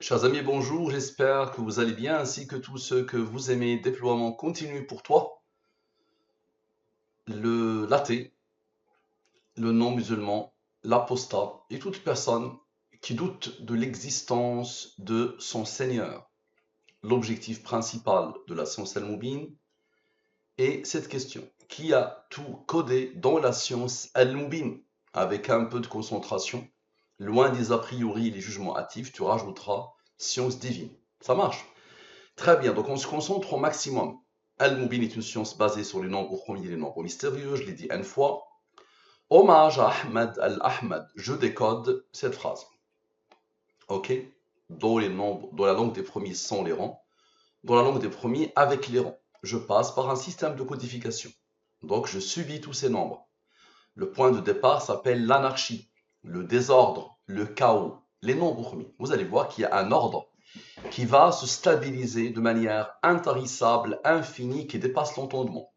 Chers amis, bonjour, j'espère que vous allez bien ainsi que tous ceux que vous aimez. Déploiement continu pour toi, l'athée, le non-musulman, l'apostat et toute personne qui doute de l'existence de son Seigneur. L'objectif principal de la science al-Moubine est cette question. Qui a tout codé dans la science al-Moubine? Avec un peu de concentration, loin des a priori et les jugements hâtifs, tu rajouteras science divine. Ça marche? Très bien, donc on se concentre au maximum. Al-Mubin est une science basée sur les nombres premiers et les nombres mystérieux, je l'ai dit une fois. Hommage à Ahmed al-Ahmad, je décode cette phrase. Ok? Dans les nombres, dans la langue des premiers sans les rangs, dans la langue des premiers avec les rangs. Je passe par un système de codification. Donc je subis tous ces nombres. Le point de départ s'appelle l'anarchie, le désordre, le chaos, les nombres premiers. Vous allez voir qu'il y a un ordre qui va se stabiliser de manière intarissable, infinie, qui dépasse l'entendement.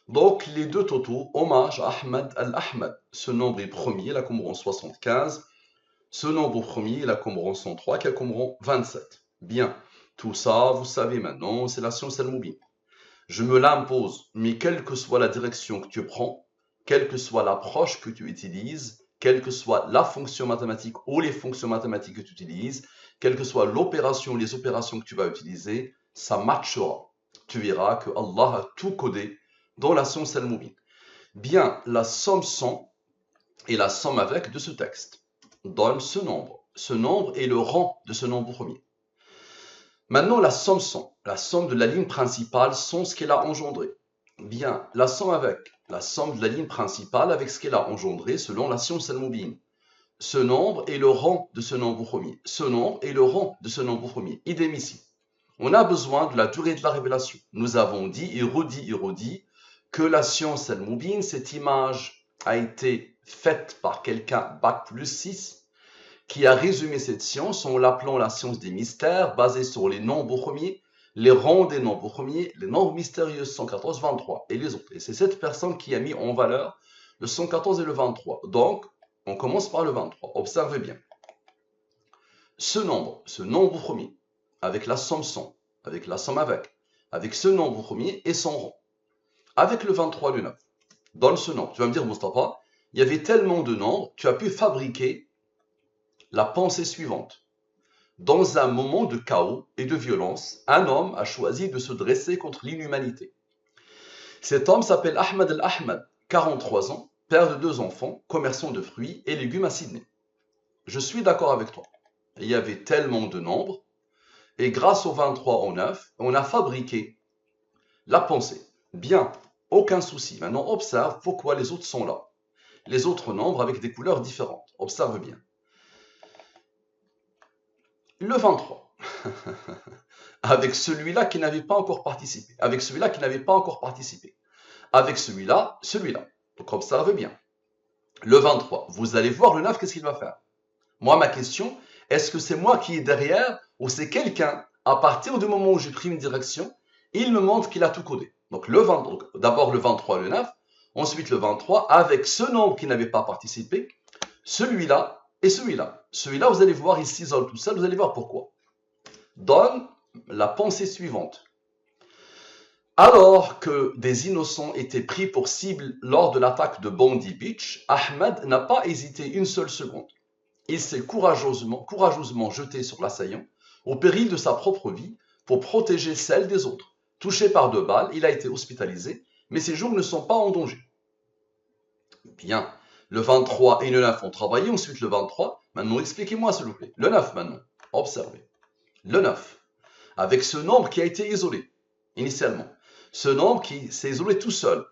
Donc, les deux totaux, hommage à Ahmed al-Ahmad. Ce nombre est premier, la Qumran 75. Ce nombre premier, la Qumran 103, qui est la Qumran 27. Bien, tout ça, vous savez maintenant, c'est la science al-Moubine. Je me l'impose, mais quelle que soit la direction que tu prends, quelle que soit l'approche que tu utilises, quelle que soit la fonction mathématique ou les fonctions mathématiques que tu utilises, quelle que soit l'opération ou les opérations que tu vas utiliser, ça matchera. Tu verras que Allah a tout codé dans la science al-Moubine. Bien, la somme sans et la somme avec de ce texte donne ce nombre. Ce nombre est le rang de ce nombre premier. Maintenant, la somme sans, la somme de la ligne principale sans ce qu'elle a engendré. Bien, la somme avec, la somme de la ligne principale avec ce qu'elle a engendré selon la science al-Moubine. Ce nombre est le rang de ce nombre premier. Ce nombre est le rang de ce nombre premier. Idem ici. On a besoin de la durée de la révélation. Nous avons dit et redit que la science al-Moubine, cette image a été faite par quelqu'un bac plus 6 qui a résumé cette science en l'appelant la science des mystères, basée sur les nombres premiers, les rangs des nombres premiers, les nombres mystérieux 114, 23 et les autres. Et c'est cette personne qui a mis en valeur le 114 et le 23. Donc, on commence par le 23. Observez bien. Ce nombre premier, avec la somme sans, avec la somme avec ce nombre premier et son rang, avec le 23 du 9, donne ce nombre. Tu vas me dire, Mustapha, il y avait tellement de nombres, tu as pu fabriquer la pensée suivante. Dans un moment de chaos et de violence, un homme a choisi de se dresser contre l'inhumanité. Cet homme s'appelle Ahmed al-Ahmad, 43 ans, père de 2 enfants, commerçant de fruits et légumes à Sydney. Je suis d'accord avec toi. Il y avait tellement de nombres, et grâce au 23 en 9, on a fabriqué la pensée. Bien, aucun souci. Maintenant, observe pourquoi les autres sont là. Les autres nombres avec des couleurs différentes. Observe bien. Le 23. Avec celui-là qui n'avait pas encore participé. Avec celui-là qui n'avait pas encore participé. Avec celui-là, celui-là. Donc observe bien. Le 23. Vous allez voir le 9, qu'est-ce qu'il va faire? Moi, ma question, est-ce que c'est moi qui est derrière ou c'est quelqu'un, à partir du moment où j'ai pris une direction, il me montre qu'il a tout codé. Donc d'abord le 23, le 9, ensuite le 23, avec ce nombre qui n'avait pas participé, celui-là et celui-là. Celui-là, vous allez voir, il s'isole tout seul, vous allez voir pourquoi. Donne la pensée suivante. Alors que des innocents étaient pris pour cible lors de l'attaque de Bondi Beach, Ahmed n'a pas hésité une seule seconde. Il s'est courageusement jeté sur l'assaillant, au péril de sa propre vie, pour protéger celle des autres. Touché par 2 balles, il a été hospitalisé, mais ses jours ne sont pas en danger. Bien, le 23 et le 9 ont travaillé, ensuite le 23. Maintenant, expliquez-moi s'il vous plaît. Le 9 maintenant, observez. Le 9, avec ce nombre qui a été isolé, initialement. Ce nombre qui s'est isolé tout seul.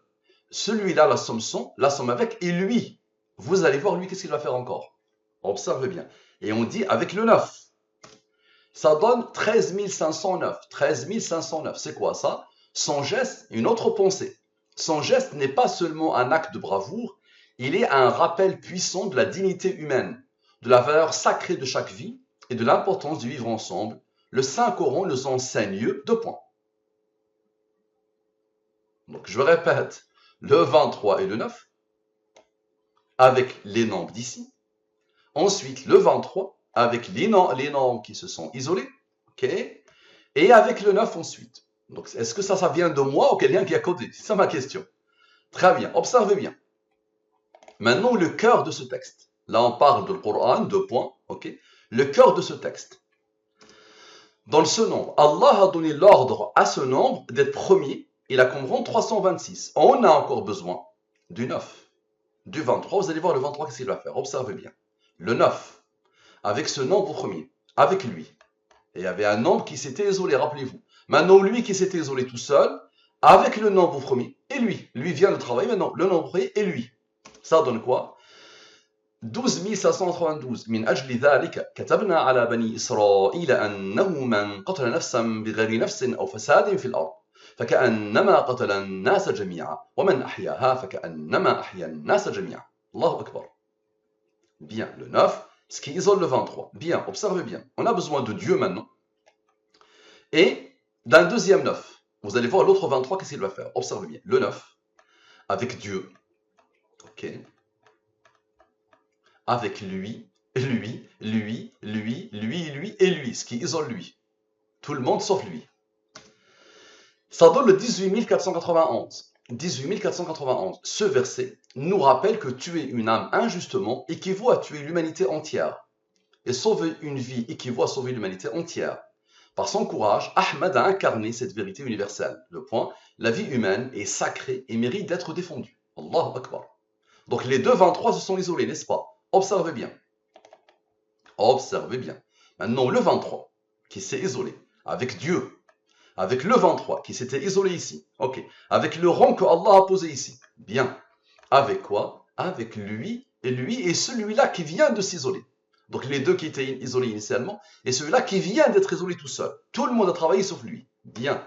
Celui-là, la somme sans, la somme avec, et lui, vous allez voir lui, qu'est-ce qu'il va faire encore? Observez bien. Et on dit avec le 9. Ça donne 13 509. 13 509, c'est quoi ça? Son geste, une autre pensée. Son geste n'est pas seulement un acte de bravoure, il est un rappel puissant de la dignité humaine, de la valeur sacrée de chaque vie et de l'importance du vivre ensemble. Le Saint-Coran nous enseigne 2 points. Donc je répète, le 23 et le 9, avec les nombres d'ici. Ensuite, le 23, avec les nombres qui se sont isolés, ok, et avec le 9 ensuite. Donc, est-ce que ça vient de moi ou quelqu'un qui a codé? C'est ça ma question. Très bien, observez bien. Maintenant, le cœur de ce texte. Là, on parle du Coran, 2 points, ok. Le cœur de ce texte. Dans ce nombre, Allah a donné l'ordre à ce nombre d'être premier. Il a comme rang 326. On a encore besoin du 9, du 23. Vous allez voir le 23, qu'est-ce qu'il va faire? Observez bien. Le 9, avec ce nombre premier, avec lui. Et il y avait un nombre qui s'était isolé, rappelez-vous. Maintenant, lui qui s'était isolé tout seul, avec le nombre premier, et lui. Lui vient de travailler maintenant. Le nombre premier et lui. Ça donne quoi? 12 592. من أجل ذلك كتبنا على بني إسرائيل أنه من قتل نفسا بغير نفس أو فساد في الأرض فكأنما قتل الناس جميعا ومن أحياها فكأنما أحيا الناس جميعا. الله أكبر. Bien, le 9, ce qui isole le 23. Bien, observez bien. On a besoin de Dieu maintenant. Et d'un deuxième 9. Vous allez voir l'autre 23, qu'est-ce qu'il va faire? Observez bien. Le 9, avec Dieu. Ok. Avec lui, lui et lui, ce qui isole lui. Tout le monde sauf lui. Ça donne le 18 491. 18 491. Ce verset nous rappelle que tuer une âme injustement équivaut à tuer l'humanité entière. Et sauver une vie équivaut à sauver l'humanité entière. Par son courage, Ahmed a incarné cette vérité universelle. Le point, la vie humaine est sacrée et mérite d'être défendue. Allahu Akbar. Donc les deux 23 se sont isolés, n'est-ce pas? Observez bien. Observez bien. Maintenant, le 23, qui s'est isolé, avec Dieu, avec le 23, qui s'était isolé ici, ok, avec le rang que Allah a posé ici, bien. Avec quoi? Avec lui et celui-là qui vient de s'isoler. Donc les deux qui étaient isolés initialement, et celui-là qui vient d'être isolé tout seul. Tout le monde a travaillé sauf lui. Bien.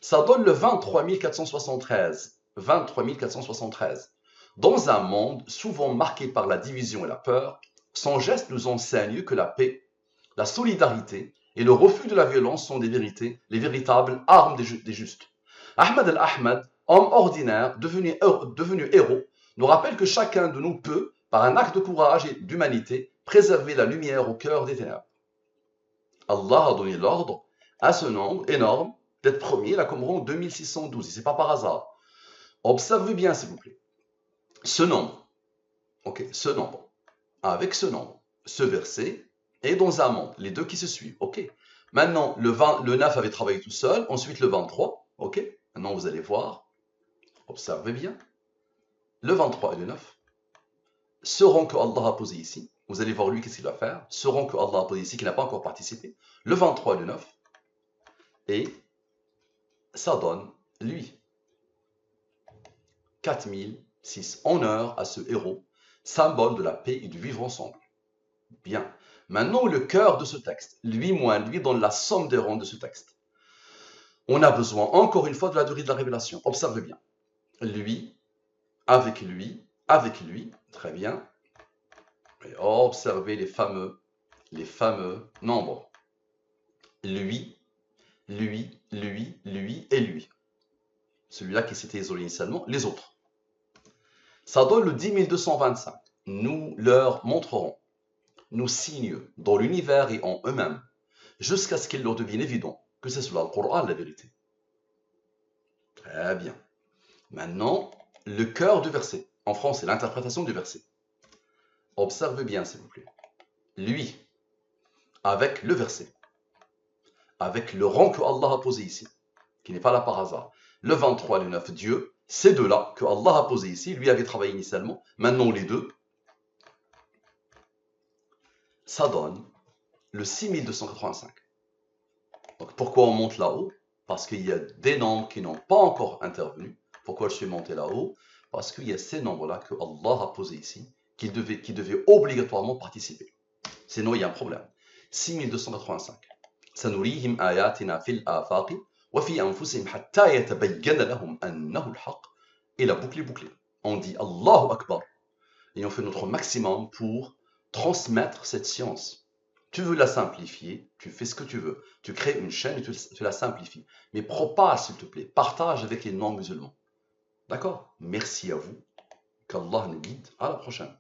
Ça donne le 23 473. 23 473. Dans un monde souvent marqué par la division et la peur, son geste nous enseigne que la paix, la solidarité et le refus de la violence sont des vérités, les véritables armes des justes. Ahmed al-Ahmed, homme ordinaire, devenu héros, nous rappelle que chacun de nous peut, par un acte de courage et d'humanité, préserver la lumière au cœur des ténèbres. Allah a donné l'ordre à ce nombre énorme d'être premier, là comme rang 2612, et ce n'est pas par hasard. Observez bien s'il vous plaît. Ce nombre, ok, ce nombre, avec ce nombre, ce verset est dans un monde, les deux qui se suivent, ok. Maintenant, le 9 avait travaillé tout seul, ensuite le 23, ok. Maintenant, vous allez voir, observez bien, le 23 et le 9, ce rang que Allah a posé ici, vous allez voir lui qu'est-ce qu'il va faire, ce rang que Allah a posé ici qui n'a pas encore participé, le 23 et le 9, et ça donne lui 4006, honneur à ce héros, symbole de la paix et du vivre ensemble. Bien. Maintenant, le cœur de ce texte, lui moins lui, donne la somme des rangs de ce texte. On a besoin, encore une fois, de la durée de la révélation. Observez bien. Lui, très bien. Et observez les fameux nombres. Lui et lui. Celui-là qui s'était isolé initialement, les autres. Ça donne le 10 225. Nous leur montrerons nos signes dans l'univers et en eux-mêmes, jusqu'à ce qu'il leur devienne évident que c'est cela le Coran la vérité. Très bien. Maintenant, le cœur du verset. En français, l'interprétation du verset. Observez bien, s'il vous plaît. Lui, avec le verset, avec le rang que Allah a posé ici, qui n'est pas là par hasard. Le 23 et le 9, Dieu, ces deux-là que Allah a posé ici, lui avait travaillé initialement, maintenant les deux, ça donne le 6285. Donc pourquoi on monte là-haut? Parce qu'il y a des nombres qui n'ont pas encore intervenu. Pourquoi je suis monté là-haut? Parce qu'il y a ces nombres-là que Allah a posés ici, qui devaient obligatoirement participer. Sinon, il y a un problème. 6285. سنريهم آياتنا في الآفاق وفي أنفسهم حتى يتبين لهم أنه الحق. Et la boucle est bouclée. On dit Allahu Akbar. Et on fait notre maximum pour transmettre cette science. Tu veux la simplifier, tu fais ce que tu veux. Tu crées une chaîne et tu la simplifies. Mais propage, s'il te plaît. Partage avec les non-musulmans. D'accord? Merci à vous. Qu'Allah nous guide. À la prochaine.